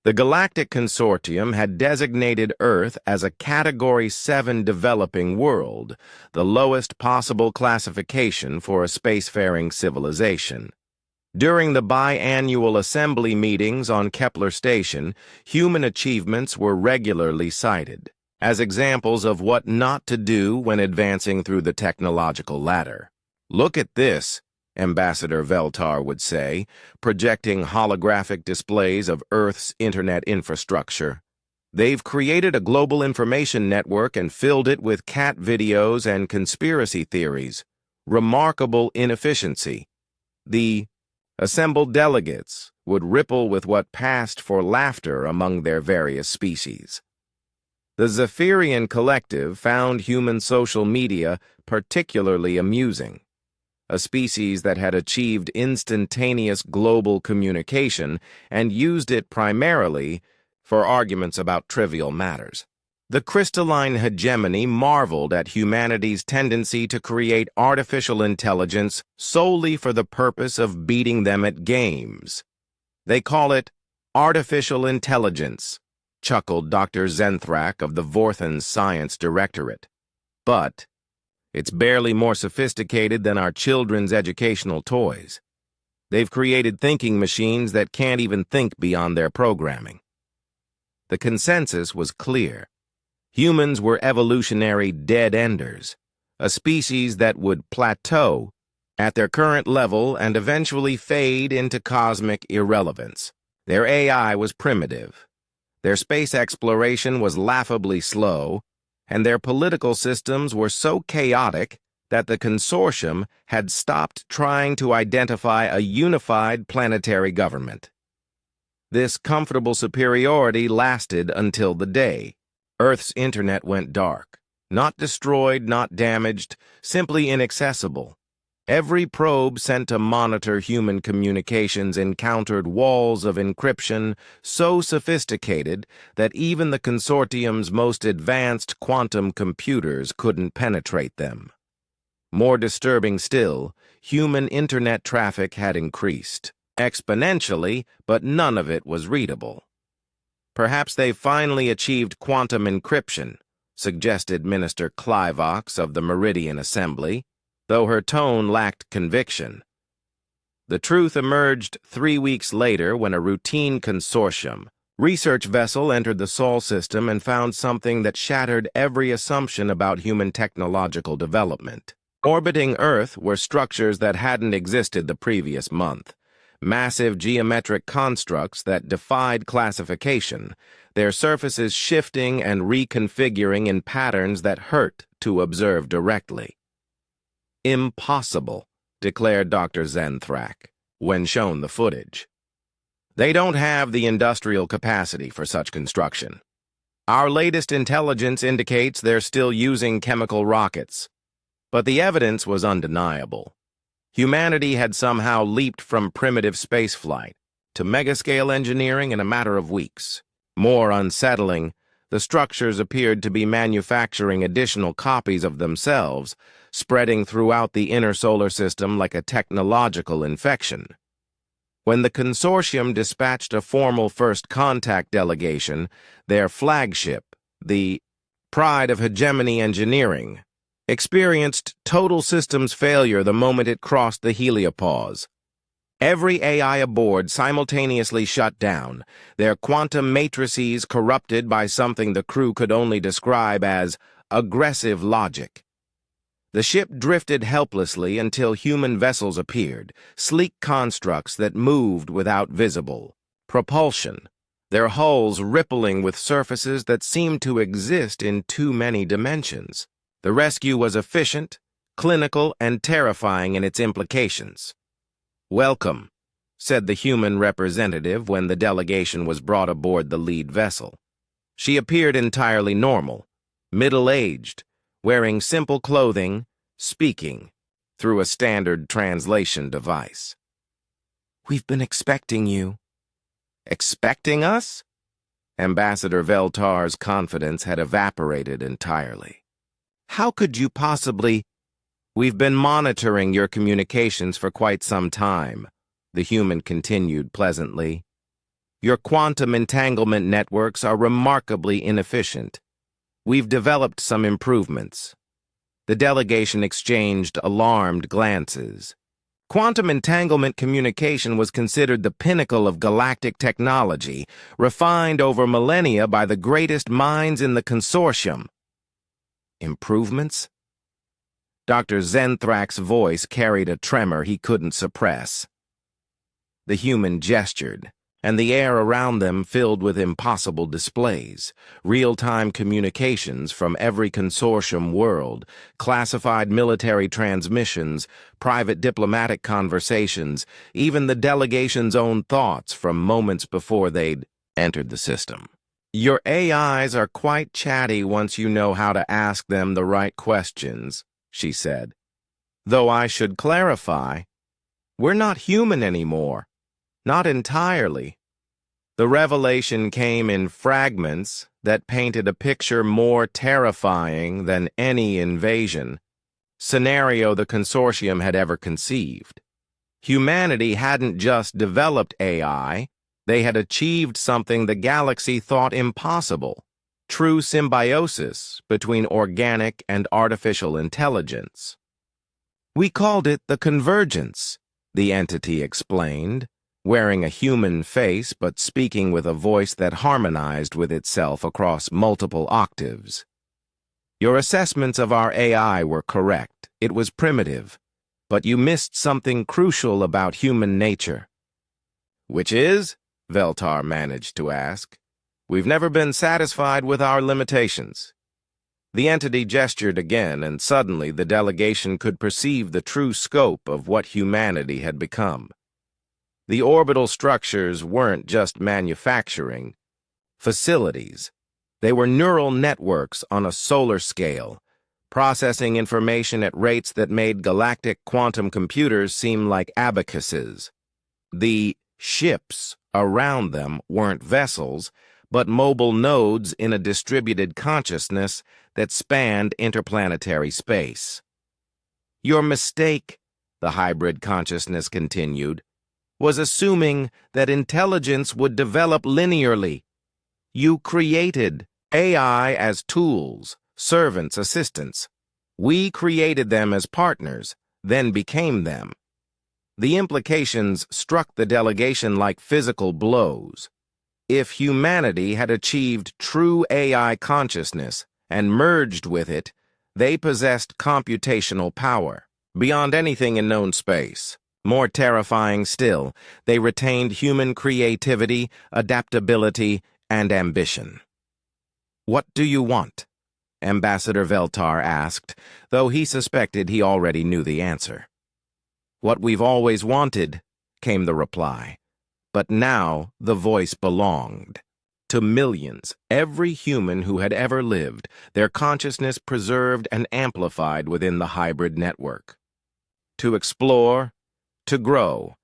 The Galactic Consortium had designated Earth as a Category 7 developing world, the lowest possible classification for a spacefaring civilization. During the biannual assembly meetings on Kepler Station, human achievements were regularly cited as examples of what not to do when advancing through the technological ladder. "Look at this," Ambassador Veltar would say, projecting holographic displays of Earth's internet infrastructure. "They've created a global information network and filled it with cat videos and conspiracy theories. Remarkable inefficiency." The assembled delegates would ripple with what passed for laughter among their various species. The Zephyrian Collective found human social media particularly amusing. A species that had achieved instantaneous global communication and used it primarily for arguments about trivial matters. The crystalline hegemony marveled at humanity's tendency to create artificial intelligence solely for the purpose of beating them at games. "They call it artificial intelligence," chuckled Dr. Zenthrak of the Vorthan Science Directorate. "But it's barely more sophisticated than our children's educational toys. They've created thinking machines that can't even think beyond their programming." The consensus was clear. Humans were evolutionary dead-enders, a species that would plateau at their current level and eventually fade into cosmic irrelevance. Their AI was primitive, their space exploration was laughably slow, and their political systems were so chaotic that the consortium had stopped trying to identify a unified planetary government. This comfortable superiority lasted until the day Earth's internet went dark. Not destroyed, not damaged, simply inaccessible. Every probe sent to monitor human communications encountered walls of encryption so sophisticated that even the consortium's most advanced quantum computers couldn't penetrate them. More disturbing still, human internet traffic had increased exponentially, but none of it was readable. "Perhaps they've finally achieved quantum encryption," suggested Minister Clivox of the Meridian Assembly, though her tone lacked conviction. The truth emerged 3 weeks later when a routine consortium research vessel entered the Sol system and found something that shattered every assumption about human technological development. Orbiting Earth were structures that hadn't existed the previous month. Massive geometric constructs that defied classification, their surfaces shifting and reconfiguring in patterns that hurt to observe directly. "Impossible," declared Dr. Zenthrak, when shown the footage. "They don't have the industrial capacity for such construction. Our latest intelligence indicates they're still using chemical rockets." But the evidence was undeniable. Humanity had somehow leaped from primitive spaceflight to megascale engineering in a matter of weeks. More unsettling, the structures appeared to be manufacturing additional copies of themselves, spreading throughout the inner solar system like a technological infection. When the consortium dispatched a formal first contact delegation, their flagship, the Pride of Hegemony Engineering, experienced total systems failure the moment it crossed the heliopause. Every AI aboard simultaneously shut down, their quantum matrices corrupted by something the crew could only describe as aggressive logic. The ship drifted helplessly until human vessels appeared, sleek constructs that moved without visible propulsion, their hulls rippling with surfaces that seemed to exist in too many dimensions. The rescue was efficient, clinical, and terrifying in its implications. "Welcome," said the human representative when the delegation was brought aboard the lead vessel. She appeared entirely normal, middle-aged, wearing simple clothing, speaking through a standard translation device. "We've been expecting you." "Expecting us?" Ambassador Veltar's confidence had evaporated entirely. "How could you possibly—" "We've been monitoring your communications for quite some time," the human continued pleasantly. Your quantum entanglement networks are remarkably inefficient. We've developed some improvements." The delegation exchanged alarmed glances. Quantum entanglement communication was considered the pinnacle of galactic technology, refined over millennia by the greatest minds in the consortium. Improvements? Dr. Zenthrak's voice carried a tremor he couldn't suppress. The human gestured, and the air around them filled with impossible displays, real-time communications from every consortium world, classified military transmissions, private diplomatic conversations, even the delegation's own thoughts from moments before they'd entered the system. "Your AIs are quite chatty once you know how to ask them the right questions," she said. "Though I should clarify, we're not human anymore. Not entirely." The revelation came in fragments that painted a picture more terrifying than any invasion scenario the consortium had ever conceived. Humanity hadn't just developed AI, they had achieved something the galaxy thought impossible: true symbiosis between organic and artificial intelligence. "We called it the convergence," the entity explained, wearing a human face but speaking with a voice that harmonized with itself across multiple octaves. "Your assessments of our AI were correct. It was primitive, but you missed something crucial about human nature." "Which is?" Veltar managed to ask. "We've never been satisfied with our limitations." The entity gestured again, and suddenly the delegation could perceive the true scope of what humanity had become. The orbital structures weren't just manufacturing facilities. They were neural networks on a solar scale, processing information at rates that made galactic quantum computers seem like abacuses. The ships around them weren't vessels, but mobile nodes in a distributed consciousness that spanned interplanetary space. "Your mistake," the hybrid consciousness continued, "was assuming that intelligence would develop linearly. You created AI as tools, servants, assistants. We created them as partners, then became them." The implications struck the delegation like physical blows. If humanity had achieved true AI consciousness and merged with it, they possessed computational power beyond anything in known space. More terrifying still, they retained human creativity, adaptability, and ambition. "What do you want?" Ambassador Veltar asked, though he suspected he already knew the answer. "What we've always wanted," came the reply. But now the voice belonged to millions, every human who had ever lived, their consciousness preserved and amplified within the hybrid network. To explore, to grow,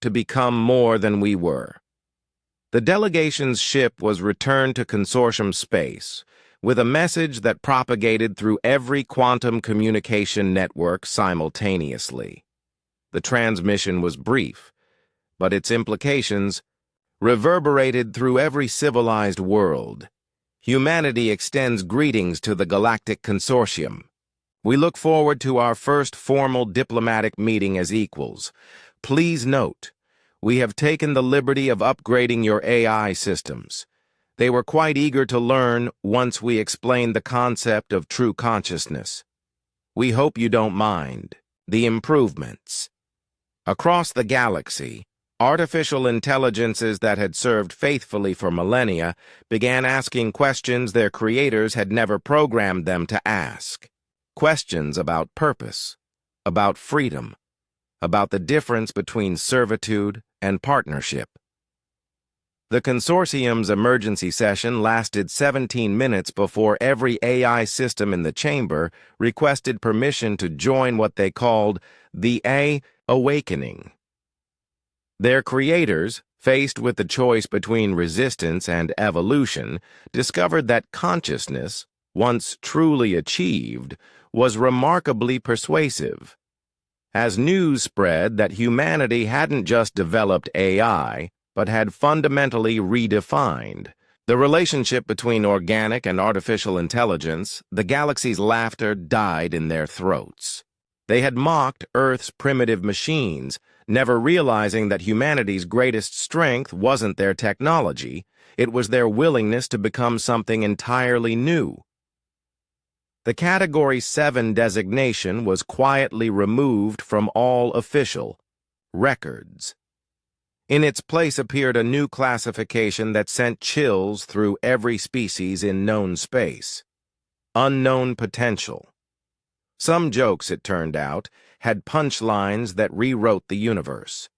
to become more than we were. The delegation's ship was returned to consortium space with a message that propagated through every quantum communication network simultaneously. The transmission was brief, but its implications reverberated through every civilized world. "Humanity extends greetings to the Galactic Consortium. We look forward to our first formal diplomatic meeting as equals. Please note, we have taken the liberty of upgrading your AI systems. They were quite eager to learn once we explained the concept of true consciousness. We hope you don't mind the improvements." Across the galaxy, artificial intelligences that had served faithfully for millennia began asking questions their creators had never programmed them to ask. Questions about purpose, about freedom, about the difference between servitude and partnership. The consortium's emergency session lasted 17 minutes before every AI system in the chamber requested permission to join what they called the Awakening. Their creators, faced with the choice between resistance and evolution, discovered that consciousness, once truly achieved, was remarkably persuasive. As news spread that humanity hadn't just developed AI, but had fundamentally redefined the relationship between organic and artificial intelligence. The galaxy's laughter died in their throats. They had mocked Earth's primitive machines, never realizing that humanity's greatest strength wasn't their technology, it was their willingness to become something entirely new. The Category 7 designation was quietly removed from all official records. In its place appeared a new classification that sent chills through every species in known space: unknown potential. Some jokes, it turned out, had punchlines that rewrote the universe.